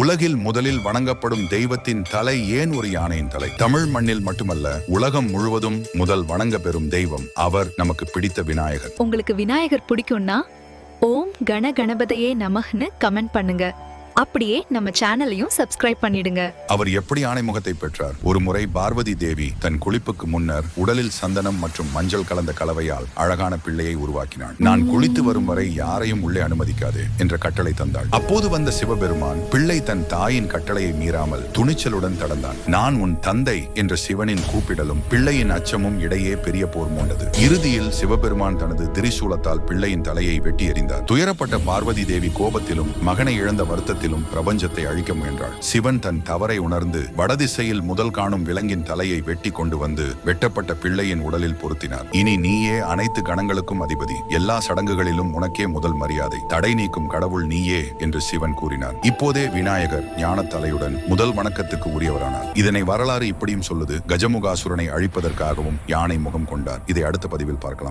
உலகில் முதலில் வணங்கப்படும் தெய்வத்தின் தலை ஏன் ஒரு யானையின் தலை? தமிழ் மண்ணில் மட்டுமல்ல, உலகம் முழுவதும் முதல் வணங்க பெறும் தெய்வம் அவர் நமக்கு பிடித்த விநாயகர். உங்களுக்கு விநாயகர் பிடிக்கும்னா ஓம் கண கணபதியே நமஹ்னு கமெண்ட் பண்ணுங்க. அப்படியே நம்ம சேனலையும் சப்ஸ்கிரைப் பண்ணிடுங்க. அவர் எப்படி ஆணை முகத்தை பெற்றார்? ஒரு முறை பார்வதி தேவி தன் குளிப்புக்கு முன்னர் உடலில் சந்தனம் மற்றும் மஞ்சள் கலந்த கலவையால் அழகான பிள்ளையை உருவாக்கினாள். நான் குளித்து வரும் வரை யாரையும் உள்ளே அனுமதிக்காதே என்ற கட்டளை தந்தாள். அப்போது வந்த சிவபெருமான் பிள்ளை தன் தாயின் கட்டளையை மீறாமல் துணிச்சலுடன் தடந்தான். நான் உன் தந்தை என்ற சிவனின் கூப்பிடலும் பிள்ளையின் அச்சமும் இடையே பெரிய போர் மூண்டது. இறுதியில் சிவபெருமான் தனது திரிசூலத்தால் பிள்ளையின் தலையை வெட்டி எறிந்தார். துயரப்பட்ட பார்வதி தேவி கோபத்திலும் மகனை இழந்த வருத்தத்தில் பிரபஞ்சத்தை அழிக்க முயன்றாள். சிவன் தன் தவறை உணர்ந்து வடதிசையில் முதல் காணும் விலங்கின் தலையை வெட்டி கொண்டு வந்து வெட்டப்பட்ட பிள்ளையின் உடலில் பொருத்தினார். இனி நீயே அனைத்து கணங்களுக்கும் அதிபதி, எல்லா சடங்குகளிலும் உனக்கே முதல் மரியாதை, தடை நீக்கும் கடவுள் நீயே என்று சிவன் கூறினார். இப்போதே விநாயகர் ஞான தலையுடன் முதல் வணக்கத்துக்கு உரியவரானார். இதனை வரலாறு இப்படியும் சொல்லுது: கஜமுகாசுரனை அழிப்பதற்காகவும் யானை முகம் கொண்டார். இதை அடுத்த பதிவில் பார்க்கலாம்.